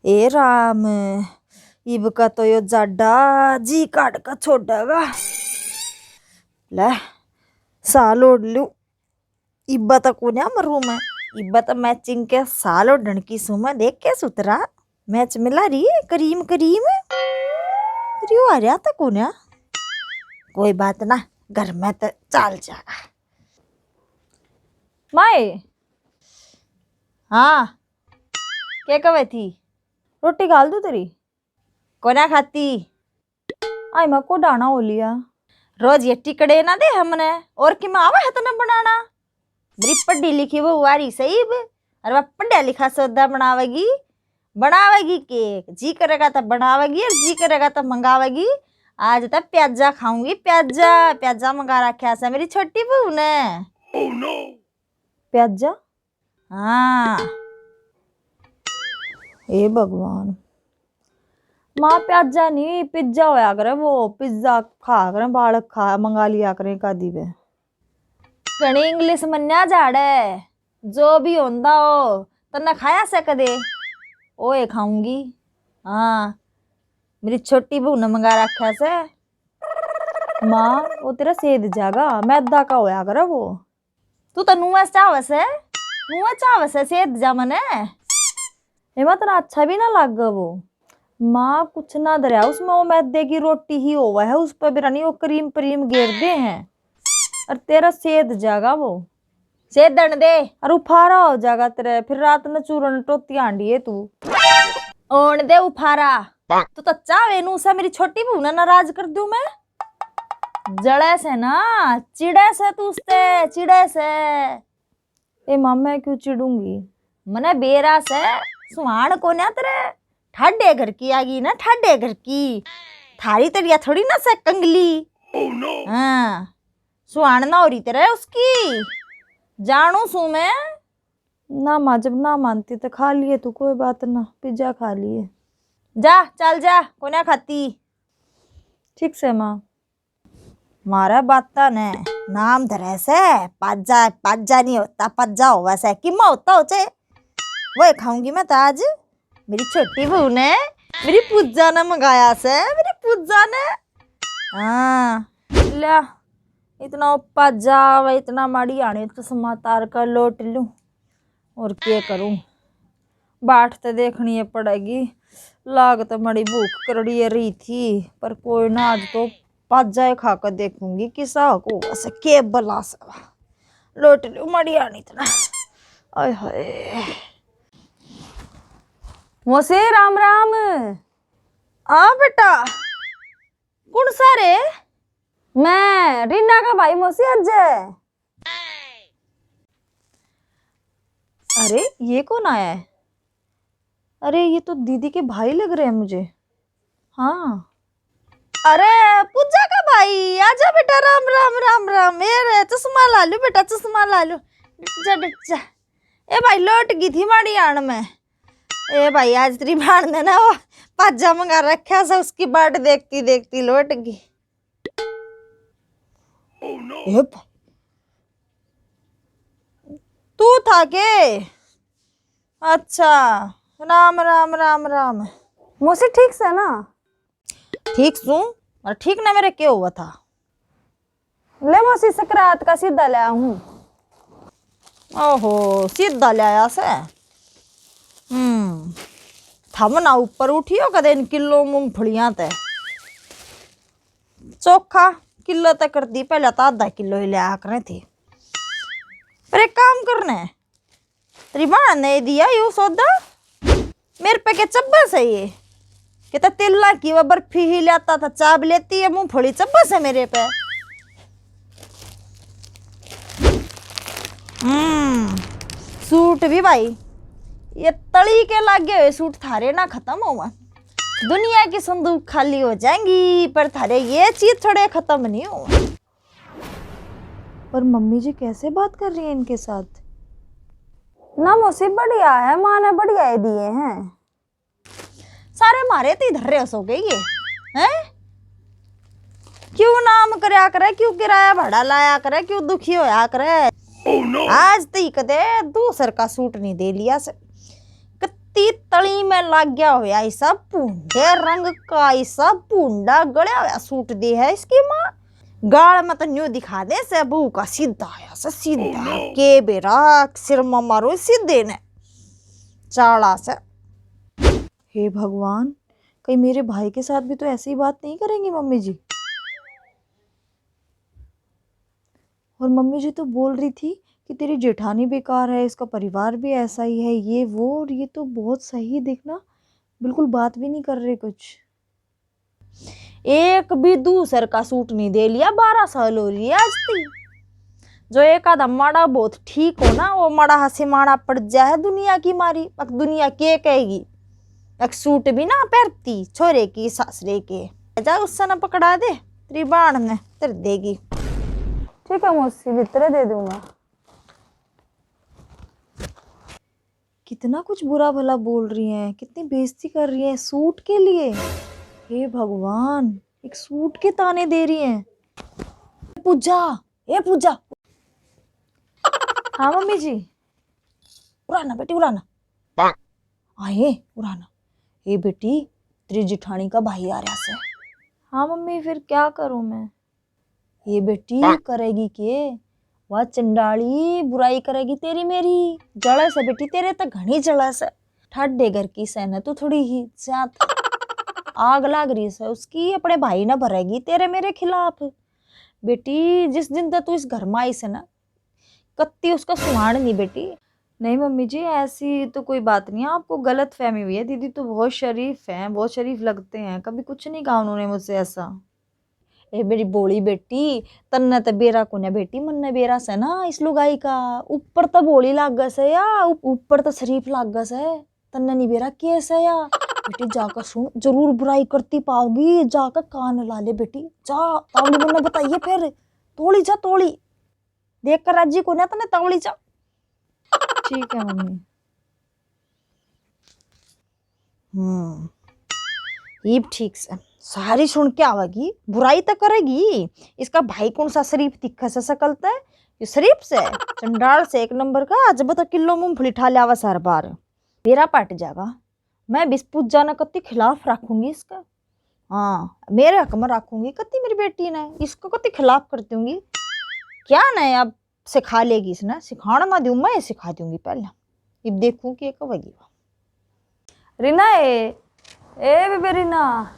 ए राम, इब का तो यो जाडा जी काट का छोड़ेगा। ले साल ओढ़ लू। इब्बा तक को मरू मैं। इब्बा तो मैचिंग के साल ओढ़न की सुमा देख के सुतरा मैच मिला रही है करीम करीम रियो आ रहा था कोन्या। कोई बात ना, घर में तो चाल जाएगा। माए हाँ क्या कवे थी? रोटी गाल दू तेरी कोना खाती? आई मैं को डाना हो लिया। रोज ये टिकड़े ना दे हमने और कि मैं आवा है तो ना बनाना। मेरी पढ़ी लिखी वो वारी सही अरे वह पढ़ा लिखा सौदा बनावेगी केक जी करेगा तो बनावेगी और जी करेगा तो मंगावेगी। आज तक प्याजा खाऊंगी, प्याजा मंगा रखा है मेरी छोटी बहू ने। oh, no. प्याजा हाँ ए भगवान माँ प्याजा नहीं पिज्जा होया करे। वो पिज्जा खा करे बालक खा मंगा लिया करे कादी वे घनी इंग्लिश मन्या झाड़े जो भी होंदा हो तन्ने खाया से कदे ओए खाऊंगी। हाँ मेरी छोटी बहू ने मंगा रखा से। माँ वो तेरा सेध जागा मैदा का होया करे वो। तू तो नुआ चावस है सेध जा मने एमा तना अच्छा भी ना लाग वो। माँ कुछ ना दरिया उसमें वो मैदे की रोटी ही होवा है उस पर बिरानी वो क्रीम प्रीम घेर दे हैं और तेरा सेध जागा वो सेधन दे और उफारा हो जाएगा तेरे। फिर रात में चूरन टोती आंडी है तू ओण दे उफारा। तू तो चावे नू से मेरी छोटी बहू ने नाराज कर दूं मैं। जड़े से ना चिड़े से तू उससे चिड़े से। ए माँ मैं क्यों चिड़ूंगी? मने बेरा से सुहान को ना तेरे ठाडे घर की आगी ना ठाडे घर की थारी तरिया थोड़ी ना से कंगली। oh, no. हाँ सुहान ना हो रही तेरे उसकी जानू सू मैं ना। माँ जब ना मानती तो खा लिए तू कोई बात ना पिज्जा खा लिए जा चल जा कोना खाती। ठीक से माँ मारा बाता ने नाम धरे से पाजा नहीं होता पज्जा हो वैसे कि मैं होता हो चे वो खाऊंगी मैं तो आज। मेरी छोटी बहू ने मेरी पूजा ने मंगाया से मेरी पूजा ने। हाँ लिया इतना पज्जा व इतना माड़ी आने तो समातार का लोट लूं और क्या करूं। बाट तो देखनी पड़ेगी लाग तो मड़ी भूख करड़ी रही थी पर कोई ना आज तो पाजा खा कर देखूंगी किसा को वैसे के बला सा लोट लू मड़ी आनी इतना। आय हाय मोसे राम राम। आ बेटा कौन सा रे? मैं रीना का भाई मोसे अजय। अरे ये कौन आया है? अरे ये तो दीदी के भाई लग रहे हैं मुझे। हाँ अरे पूजा का भाई आजा बेटा। राम राम राम राम। मेरे चश्मा ला लू बेटा चश्मा ला लू। डट जा ए भाई लौट गई थी माड़ी आण में। ए भाई आज तेरी भाण ने ना वो पाजा मंगा रखा से उसकी बाट देखती देखती लौट गई। oh, no. तू था के? अच्छा राम राम राम राम। मौसी ठीक से ना? ठीक सू और ठीक ना मेरे क्या हुआ था? ले मौसी सकरात का सीधा लाया हूँ। ओहो सीधा लाया से। थम ना ऊपर उठियो कदे इन किलो मूंगफलियां ते चोखा किलो तक कर दी पहले तो आधा किलो ही लिया करे थी। पर एक काम करने तेरी मां ने दिया यू सौदा मेरे पे के चब्बस है ये कि तो तिल्ला की वो बर्फी ही लाता था चाब लेती है मूंगफली चब्बस है मेरे पे। सूट भी भाई ये तली के लागे हुए सूट थारे ना खत्म हुआ। दुनिया की संदूक खाली हो जाएंगी पर थारे ये चीज थोड़े खत्म नहीं हुआ। पर मम्मी जी कैसे बात कर रही है इनके साथ? ना मौसी बढ़िया है माँ ने बढ़िया ही दिए हैं सारे मारे तो इधर रहे सो गए ये हैं। क्यों नाम करया करे क्यों किराया भाड़ा लाया करे क्यों दुखी होया करे। oh, no. आज तो कदे दूसर का सूट नहीं दे लिया से कत्ती तली में लग गया हो ऐसा पूंडे रंग का, ऐसा पूंडा गड़िया हुआ सूट दे है इसकी माँ। गाल में तो न्यू दिखा दे से बहू का सीधा है से सीधा के बेरा सिर में मारो सीधे ने चाला से। हे भगवान, कहीं मेरे भाई के साथ भी तो ऐसी ही बात नहीं करेंगी मम्मी जी। और मम्मी जी तो बोल रही थी कि तेरी जेठानी बेकार है, इसका परिवार भी ऐसा ही है, ये वो, और ये तो बहुत सही दिखना, बिल्कुल बात भी नहीं कर रहे कुछ। एक भी दूसर का सूट नहीं दे लिया, 12 साल हो रही है आज ती। जो एक आधा माड़ा बहुत ठीक हो ना, वो माड़ा हंसी माड़ा पड़ जाए दुनिया की मारी। अब दुनिया के कहेगी, एक सूट भी ना पहनती छोरे की सासरे के, जा उससे ना पकड़ा दे तेरी बाण ने तर देगी। ठीक है मौसी, भीतर दे दूंगा। कितना कुछ बुरा भला बोल रही हैं, कितनी बेइज्जती कर रही हैं सूट के लिए। हे भगवान, एक सूट के ताने दे रही हैं। पूजा, ए पूजा। हाँ मम्मी जी। उड़ाना बेटी उड़ाना, आए उड़ाना। ए बेटी, तेरी जिठानी का भाई आ रहा से। हाँ मम्मी, फिर क्या करूं मैं? ये बेटी करेगी के, वह चंडाली बुराई करेगी तेरी मेरी। जड़स है बेटी तेरे तक घनी जड़स है। ठाडे घर की सहना तू थोड़ी ही ज्यादा आग लाग रही है उसकी, अपने भाई ना भरेगी तेरे मेरे खिलाफ। बेटी जिस दिन तक तू इस घर में आई से ना, कत्ती उसका सुहान नहीं बेटी। नहीं मम्मी जी, ऐसी तो कोई बात नहीं है, आपको गलत फहमी हुई है। दीदी तो बहुत शरीफ हैं, बहुत शरीफ लगते हैं, कभी कुछ नहीं कहा उन्होंने मुझसे ऐसा। ए मेरी बोली बेटी, तन्ने तो बेरा को ना बेटी, मन ने बेरा से ना इस लुगाई का। ऊपर तो बोली लागस है या ऊपर तो शरीफ लागस है, तन्ने नहीं बेरा केस है या। बेटी जाकर सुन, जरूर बुराई करती पाओगी, जाकर कान ला ले बेटी जा। तावली मन्ने बताइए फिर, तोड़ी जा तोड़ी, देख कर राजी को ना तने तावली जा। ठीक है मम्मी। ये ठीक से सारी सुन के आवेगी, बुराई तो करेगी। इसका भाई कौन सा शरीफ दिखा से सकलता है, ये शरीफ से चंडाल से एक नंबर का। जब तक किलो मूंगफली ठा लिया हर बार मेरा पट जाएगा। मैं बिस्पुत जाना कत्ती खिलाफ रखूंगी इसका। हाँ मेरे हक में रखूंगी कत्ती, मेरी बेटी ने इसको कत्ती खिलाफ कर दूंगी। क्या नहीं अब सिखा लेगी इसने, सिखाना ना दूं मैं, सिखा दूंगी पहले। अब देखूं कि कब आएगी। रीना ए बेबे रीना,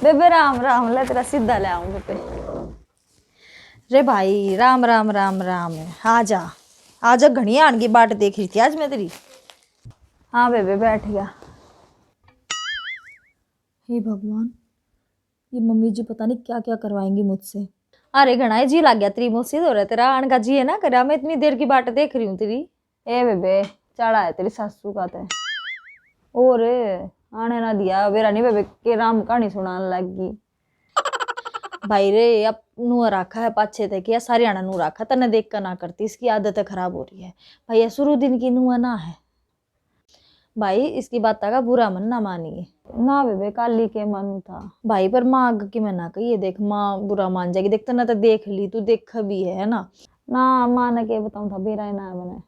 बेबे राम राम, ले तेरा सीधा ले आऊं बेबे। रे भाई राम राम राम राम, आजा आजा, घनी आने की बाट देख रही थी आज मैं तेरी। हाँ बेबे बैठ गया। हे भगवान, ये मम्मी जी पता नहीं क्या क्या करवाएंगी मुझसे। अरे घना जी लग गया तेरी मौसी हो रहा, तेरा आन का जी है ना करा, मैं इतनी देर की बाट देख रही हूँ तेरी। ए बेबे चढ़ा है तेरी सासू का ते, और आने ना दिया बेरा नहीं बेबे के राम कहानी सुनाने लग गई। भाई रे अब नू रखा है पाछे तक या सारी आना नू रखा, तने देख कर ना करती, इसकी आदत खराब हो रही है। भाई शुरू दिन की नू ना है भाई, इसकी बात का बुरा मन ना मानिए ना बेबे, काली के मन था भाई, पर माँ आग की मैं ना कही, देख माँ बुरा मान जाएगी। देख ना तो देख ली, तू देख भी है ना। ना माँ ने के बताऊं था बेरा ही ना मैंने।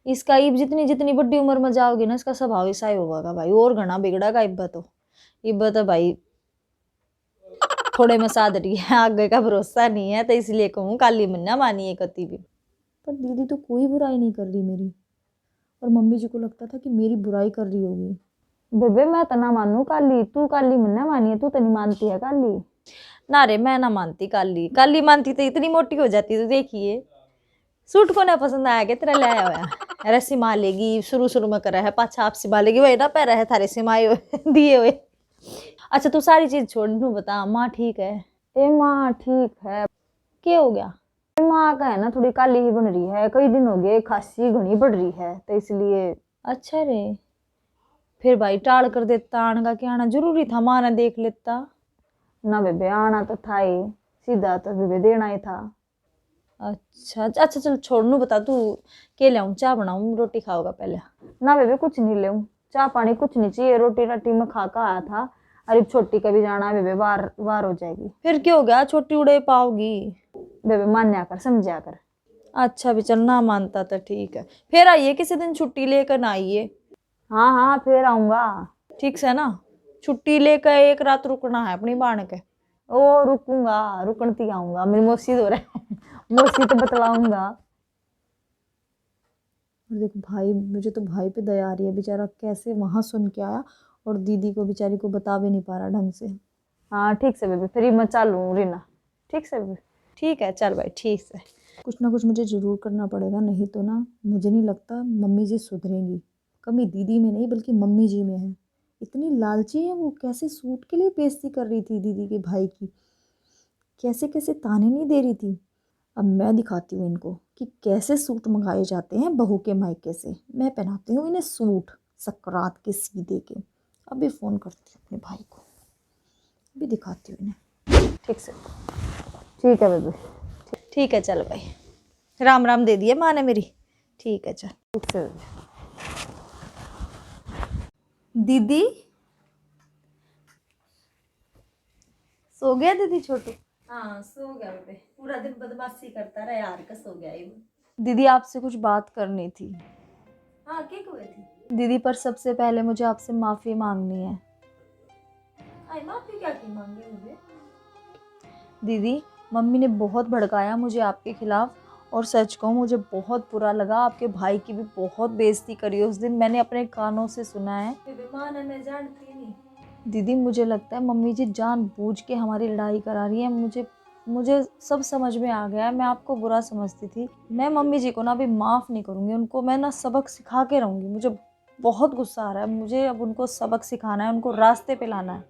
इसका इब जितनी जितनी बड़ी उम्र में जाओगी ना, इसका स्वभाव ऐसा ही होगा भाई, और घना बिगड़ेगा। इब्बत तो भाई थोड़े में साध रही है, आगे का भरोसा नहीं है, तो इसलिए कहूँ काली मन्ना मानिए कति भी। पर दीदी तो कोई बुराई नहीं कर रही मेरी, और मम्मी जी को लगता था कि मेरी बुराई कर रही होगी। बेबे मैं तो ना मानू काली, तू काली मन्ना मानिए, तू तो नहीं मानती है काली। ना रे मैं ना मानती काली, काली मानती तो इतनी मोटी हो जाती। तो देखिए सूट को ना पसंद आया क्या तेरा, लाया हुआ अरे सिमा लेगी, शुरू शुरू में करा है, पाछा आप सिमा लेगी, वही ना पैर है थारे सिमाए हुए दिए हुए। अच्छा तू सारी चीज छोड़, नू बता माँ ठीक है? ए माँ ठीक है। क्या हो गया? माँ का है ना थोड़ी काली ही बन रही है, कई दिन हो गए, खांसी घनी बढ़ रही है, तो इसलिए। अच्छा रे, फिर भाई टाल कर देता, आने का क्या आना जरूरी था, माँ ने देख लेता ना बेबे, आना तो था ही, सीधा तो बेबे देना ही था। अच्छा अच्छा चल छोड़, नू बता तू के लाऊं, चाय बनाऊं, रोटी खाओगा पहले? ना बेबे कुछ नहीं ले, चाय पानी कुछ नहीं चाहिए, रोटी राटी में खा कर आया था। अरे छोटी का भी जाना बेबे, बार हो जाएगी। फिर क्या हो गया, छोटी उड़े पाओगी? बेबे मान्या कर, समझा कर। अच्छा भी चल, ना मानता तो ठीक है, फिर आइए किसी दिन छुट्टी लेकर ना आइए। हाँ हाँ फिर आऊंगा। ठीक से ना, छुट्टी लेकर एक रात रुकना है अपनी बाण के। ओ रुकूंगा, रुकनती आऊंगा, मेरी मौसी तो रहे मौसी तो बतलाऊंगा। और देखो भाई, मुझे तो भाई पे दया आ रही है, बेचारा कैसे वहां सुन के आया और दीदी को बेचारी को बता भी नहीं पा रहा ढंग से। हाँ ठीक से बेबी, फिर मैं चालू रीना। ठीक से बेबी। ठीक है चल भाई, ठीक है। कुछ ना कुछ मुझे ज़रूर करना पड़ेगा, नहीं तो ना मुझे नहीं लगता मम्मी जी सुधरेंगी। कमी दीदी में नहीं बल्कि मम्मी जी में है। इतनी लालची है वो, कैसे सूट के लिए बेइज्जती कर रही थी दीदी के भाई की, कैसे कैसे ताने नहीं दे रही थी। अब मैं दिखाती हूँ इनको कि कैसे सूट मंगाए जाते हैं बहू के मायके से। मैं पहनाती हूँ इन्हें सूट सकरात के सीधे के। अभी फ़ोन करती हूँ अपने भाई को, अभी दिखाती हूँ इन्हें। ठीक से। ठीक है बेबी। ठीक है चल भाई, राम राम दे दिए माँ ने मेरी। ठीक है चल। ठीक से बेबी। दीदी सो गया दीदी छोटू? हाँ सो गया बेबी, पूरा दिन बदमाशी करता रहा यार का, सो गया ये। दीदी आपसे कुछ बात करनी थी। हाँ क्या हुए थी? दीदी पर सबसे पहले मुझे आपसे माफ़ी मांगनी है। आई माफी क्या की मांगे मुझे? दीदी मम्मी ने बहुत भड़काया मुझे आपके खिलाफ, और सच कहूँ मुझे बहुत बुरा लगा। आपके भाई की भी बहुत बेइज्जती करी उस दिन, मैंने अपने कानों से सुना है। बेबी माँ ने, मैं जानती नहीं। दीदी मुझे लगता है मम्मी जी जानबूझ के हमारी लड़ाई करा रही है। मुझे सब समझ में आ गया है, मैं आपको बुरा समझती थी। मैं मम्मी जी को ना अभी माफ़ नहीं करूँगी, उनको मैं ना सबक सिखा के रहूँगी। मुझे बहुत गुस्सा आ रहा है, मुझे अब उनको सबक सिखाना है, उनको रास्ते पे लाना है।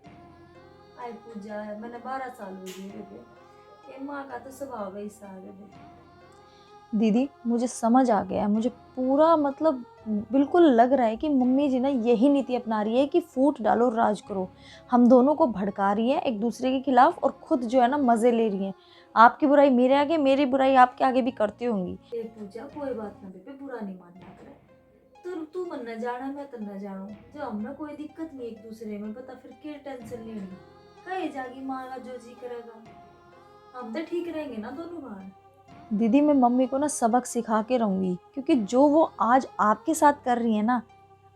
आई पूजा है, मैंने 12 साल हो गए बेबी, ये माँ का तो स्वभाव है ऐसा है बेबी। दीदी मुझे समझ आ गया है, मुझे पूरा मतलब बिल्कुल लग रहा है कि मम्मी जी ना यही नीति अपना रही है कि फूट डालो राज करो। हम दोनों को भड़का रही है एक दूसरे के खिलाफ, और खुद जो है ना मज़े ले रही हैं। आपकी बुराई मेरे आगे, मेरी बुराई आपके आगे भी करती होंगी। ये पूजा कोई बात ना बेबी, बुरा नहीं मानना करे। तू मन न जाना, मैं तो न जाऊं। जो हमने कोई दिक्कत नहीं एक दूसरे में, बता फिर क्या टेंशन लेनी। कहीं जागी माँ का जो जी करेगा, हम तो ठीक रहेंगे ना दोनों बार। दीदी मैं मम्मी को ना सबक सिखा के रहूँगी, क्योंकि जो वो आज आपके साथ कर रही है ना,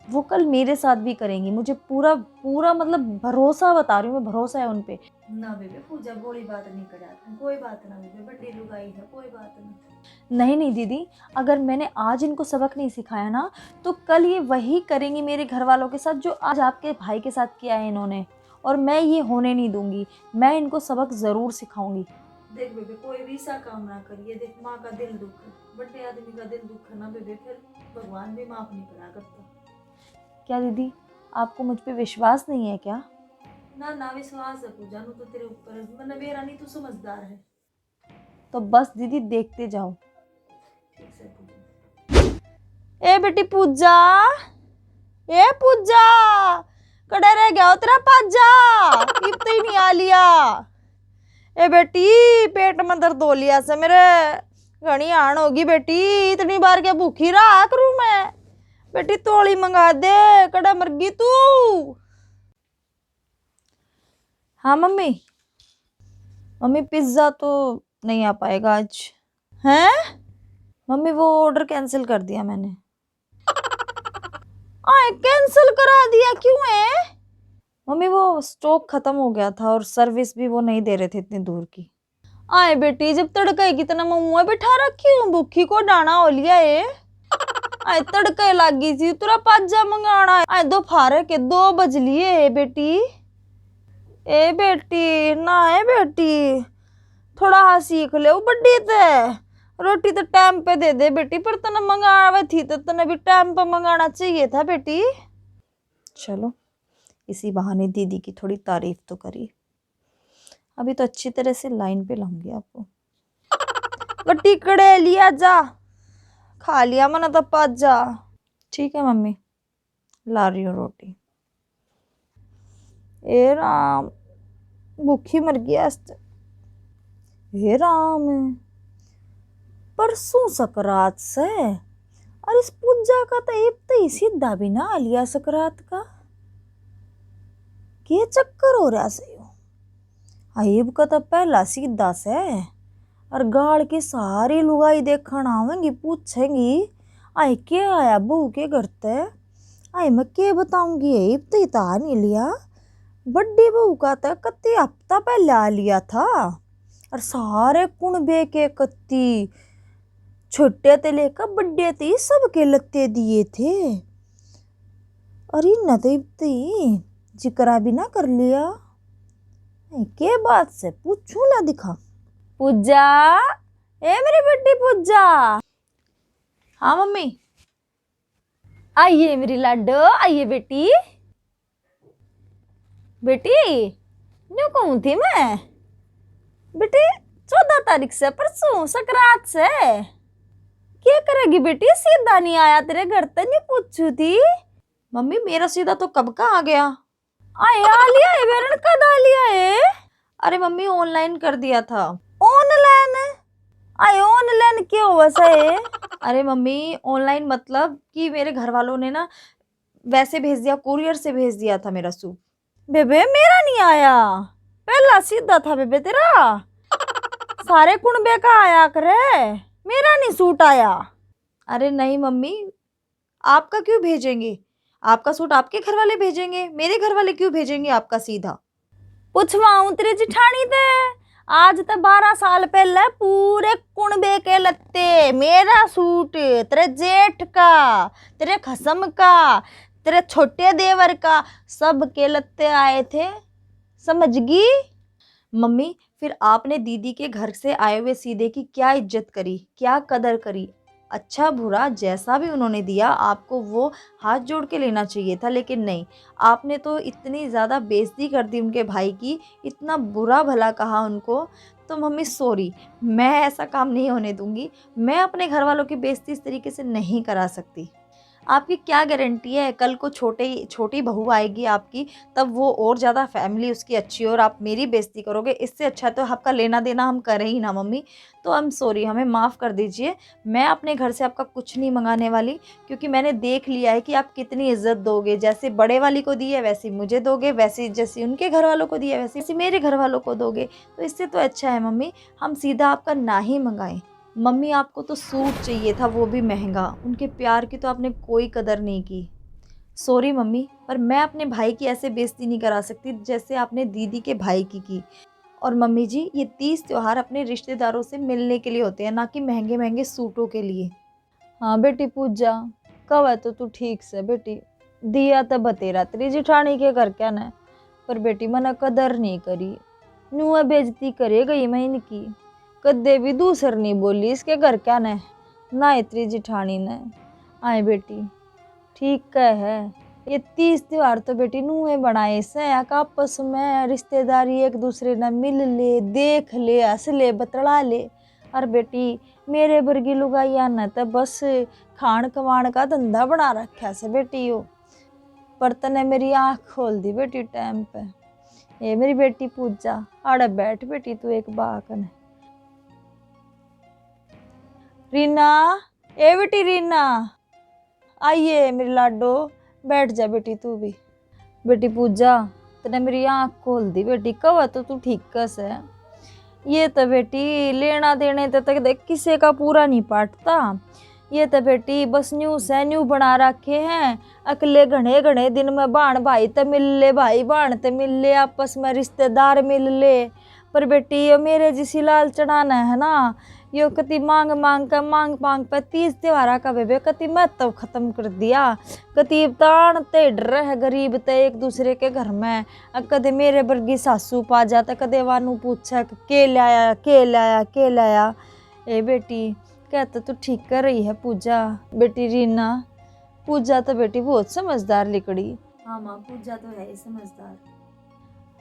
वो कल मेरे साथ भी करेंगी। मुझे पूरा पूरा मतलब भरोसा बता रही हूँ मैं, भरोसा है उन पे। ना बेबे पूजा बोली बात नहीं करा, कोई बात ना बेबे, बड़ी लुगाई है, कोई बात नहीं। नहीं नहीं दीदी, अगर मैंने आज इनको सबक नहीं सिखाया ना, तो कल ये वही करेंगी मेरे घर वालों के साथ जो आज आपके भाई के साथ किया है इन्होंने, और मैं ये होने नहीं दूंगी। मैं इनको सबक ज़रूर सिखाऊंगी। देख बेबे कोई भी सा काम ना करिए, देख माँ का दिल दुख है, बड़े आदमी का दिल दुख है ना बेबे, फिर भगवान भी माफ नहीं करा करता। क्या दीदी आपको मुझ पे विश्वास नहीं है क्या? ना ना विश्वास है पूजा नु तो तेरे ऊपर, मतलब मेरा नहीं, तू समझदार है। तो बस दीदी देखते जाओ। ठीक से पूजा। ए बेटी पूजा, ए पूजा, कड़े रह गया हो तेरा पाजा, इब तो ही नहीं आ लिया। ए बेटी पेट में दर्द हो लिया से मेरे, घनी आन होगी बेटी, इतनी बार क्या भूखी रहा करूं मैं। बेटी तोली मंगा दे, कड़ा मर गई तू। हाँ मम्मी, मम्मी पिज्ज़ा तो नहीं आ पाएगा आज। हैं मम्मी वो ऑर्डर कैंसिल कर दिया मैंने। आए कैंसिल करा दिया क्यों है? मम्मी वो स्टॉक खत्म हो गया था और सर्विस भी वो नहीं दे रहे थे इतनी दूर की। आए बेटी जब तड़का है कितना मुँह बिठा रखी हूँ, भूखी को डाना हो लिया है। आए तड़के लागी थी तेरा पाजा मंगाना, आए दोपहर के 2 बज लिए है बेटी। ए बेटी ना है बेटी, थोड़ा हाँ सीख ले, वो बड्डी ते रोटी तो टाइम पे दे दे बेटी, पर तने मंगावे थी तो तने भी टाइम पे मंगाना चाहिए था बेटी। चलो इसी बहाने दीदी की थोड़ी तारीफ तो करी, अभी तो अच्छी तरह से लाइन पे लाऊंगी आपको। बट्टी कड़े लिया जा, खा लिया मना तो पाजा। ठीक है मम्मी, ला रही हूँ रोटी। ए राम भूखी मर गया। हे राम परसों सकरात से, और इस पूजा का तो एक तो सीधा भी ना लिया सकरात का, के चक्कर हो रहा से। अयब का तो पहला सीधा से, और गाड़ की सारी लुगाई देखण आवेंगी, पूछेंगी आए के आया बहू के घर ते, आई मैं के बताऊंगी, यही तो इता नहीं लिया। बड्डी बहू का तो कत्ती हफ्ता पहले आ लिया था, और सारे कुणबे के कत्ती छोटे ते लेकर बड्डे ते सबके लत्ते दिए थे। अरे न तो इतनी जिक्रा भी ना कर लिया। के बात से पूछू ला दिखा। पूजा, ए मेरी बेटी पूजा। हाँ मम्मी। आइए मेरी लाडो, आइए बेटी। बेटी न्यू कहूँ थी मैं, बेटी 14 तारीख से, परसों सकरात से क्या करेगी बेटी? सीधा नहीं आया तेरे घर तक, नहीं पूछू थी। मम्मी मेरा सीधा तो कब का आ गया। आए आ लिया है बेरन, कद आ लिया है? अरे मम्मी ऑनलाइन कर दिया था। ऑनलाइन? आए ऑनलाइन क्यों वैसे? अरे मम्मी ऑनलाइन मतलब कि मेरे घर वालों ने ना वैसे भेज दिया, कुरियर से भेज दिया था मेरा सूट। बेबे मेरा नहीं आया, पहला सीधा था बेबे तेरा। सारे कुणबे का आया करे, मेरा नहीं सूट आया। अरे नहीं मम्मी, आपका क्यों भेजेंगे? आपका सूट आपके घर वाले भेजेंगे, मेरे घर वाले क्यों भेजेंगे आपका सीधा? पूछवाऊं तेरी जिठानी ते, आज तो 12 साल पहले पूरे कुणबे के लत्ते, मेरा सूट, तेरे जेठ का, तेरे खसम का, तेरे छोटे देवर का, सब के लत्ते आए थे, समझगी? मम्मी फिर आपने दीदी के घर से आए हुए सीधे की क्या इज्जत करी, क्या कदर करी? अच्छा बुरा जैसा भी उन्होंने दिया आपको वो हाथ जोड़ के लेना चाहिए था, लेकिन नहीं, आपने तो इतनी ज़्यादा बेइज्जती कर दी उनके भाई की, इतना बुरा भला कहा उनको। तो मम्मी सॉरी, मैं ऐसा काम नहीं होने दूंगी। मैं अपने घर वालों की बेइज्जती इस तरीके से नहीं करा सकती। आपकी क्या गारंटी है कल को छोटी बहू आएगी आपकी, तब वो और ज़्यादा फैमिली उसकी अच्छी और आप मेरी बेइज्जती करोगे? इससे अच्छा तो आपका लेना देना हम करें ही ना मम्मी। तो आई एम सॉरी, हमें माफ़ कर दीजिए। मैं अपने घर से आपका कुछ नहीं मंगाने वाली, क्योंकि मैंने देख लिया है कि आप कितनी इज्जत दोगे। जैसे बड़े वाली को दी है वैसे मुझे दोगे, वैसे जैसे उनके घर वालों को दी है वैसे मेरे घर वालों को दोगे। तो इससे तो अच्छा है मम्मी हम सीधा आपका ना ही मंगाएं। मम्मी आपको तो सूट चाहिए था, वो भी महंगा, उनके प्यार की तो आपने कोई कदर नहीं की। सॉरी मम्मी, पर मैं अपने भाई की ऐसे बेइज्जती नहीं करा सकती जैसे आपने दीदी के भाई की। और मम्मी जी ये 30 त्योहार अपने रिश्तेदारों से मिलने के लिए होते हैं, ना कि महंगे महंगे सूटों के लिए। हाँ बेटी पूजा, कब है तो तू ठीक से बेटी, दिया तो बतेरा तेरी जिठानी के घर क्या न, पर बेटी मना कदर नहीं करी, नुआ बेजती करे गई मैं इनकी, कदे भी दूसर नहीं बोली इसके घर क्या न, ना इतनी जिठानी ने। आए बेटी ठीक कह है, ये 30 त्योहार तो बेटी नुए बनाए से आपस में रिश्तेदारी एक दूसरे ने मिल ले, देख ले, हंस ले, बतला ले। और बेटी मेरे वर्गी लुगाइया ने तो बस खान कमाण का धंधा बना रखा से बेटी हो, पर तने मेरी आँख खोल दी बेटी टाइम पे। ये मेरी बेटी पूजा, आड़े बैठ बेटी तू एक बाकन। रीना, ए बेटी रीना, आइए मेरी लाडो, बैठ जा बेटी तू भी। बेटी पूजा तने मेरी आँख खोल दी बेटी, कब तो तू ठीक कस है। ये तो बेटी लेना देने तक देख किसी का पूरा नहीं पाटता, ये तो बेटी बस न्यू से न्यू बना रखे हैं। अकेले घने घने दिन में बाण भाई तो मिल ले, भाई बाण तो मिल ले, आपस में रिश्तेदार मिल ले, पर बेटी ये मेरे जिसी लाल चढ़ाना है ना, यो कति मांग मांग पे 30 त्योहारा का बेबे कति महत्व खत्म कर दिया। कति तान ते डर है गरीब ते एक दूसरे के घर में, कदे मेरे वर्गी सासू पा जाता, कदे वानू पूछा के लाया के लाया के लाया। ए बेटी कहते तो ठीक कर रही है पूजा। बेटी रीना, पूजा तो बेटी बहुत समझदार लिकड़ी। हाँ माँ पूजा तो है ही समझदार।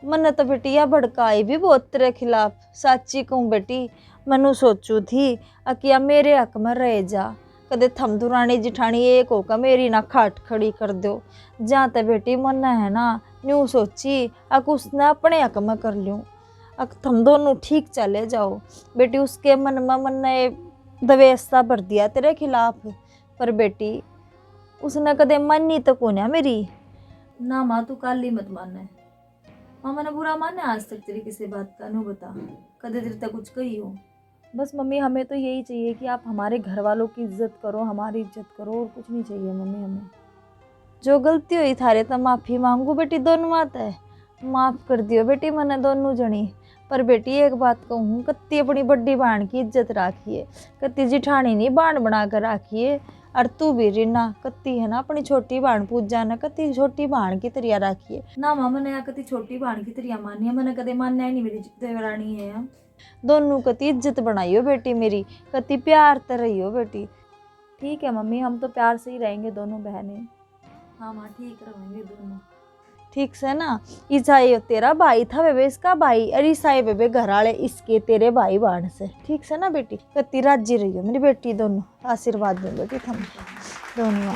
मन तो बेटी यह भड़काई भी बहुत तेरे खिलाफ, साची कहूँ बेटी मनु सोचू थी अकिया मेरे हक में रह जा, कदे थम दुरानी जिठानी एक होकर मेरी ना खाट खड़ी कर दो। जहाँ तक बेटी मन है ना न्यू सोची अक उसने अपने हक में कर लूँ, अक थम दोनों ठीक चले जाओ। बेटी उसके मन में मन ने दवेस्ता भर दिया तेरे खिलाफ, पर बेटी उसने कदे मनी तो कोन्या मेरी। ना माँ तू काली मत माने, माँ मैंने बुरा माने आज तक तेरी किसी बात का? नो बता कदे तेरे तक कुछ कही हो? बस मम्मी हमें तो यही चाहिए कि आप हमारे घर वालों की इज्जत करो, हमारी इज्जत करो, और कुछ नहीं चाहिए मम्मी हमें। जो गलती हुई थारे तो माफ़ी मांगू बेटी, दोनों बात है। माफ़ कर दियो बेटी मने दोनों जनी। पर बेटी एक बात कहूँ, कत्ती अपनी बड़ी बहन की इज्जत राखिए, कत्ती जिठानी नहीं बाण बना कर राखिए। और तू भी रीना कत्ती है ना अपनी छोटी बहन पूजा ना, कत्ती छोटी बहन की तरिया राखिए ना। माँ मैंने कत्ती छोटी बहन की तरिया मानी है, मैंने कदे मानना ही नहीं मेरी देवरानी है। दोनों कत्ती इज्जत बनाइयो बेटी मेरी, कत्ती प्यार तो रहियो बेटी। ठीक है मम्मी, हम तो प्यार से ही रहेंगे दोनों बहनें। हाँ माँ ठीक रहेंगे दोनों, ठीक से ना। ईसाई तेरा भाई था बेबे, इसका भाई, और ईसाई बेबे घर वाले इसके तेरे भाई बहन से, ठीक से ना बेटी। कत्ती राजी रहियो मेरी बेटी, दोनों आशीर्वाद दो बेटी थम दोनों।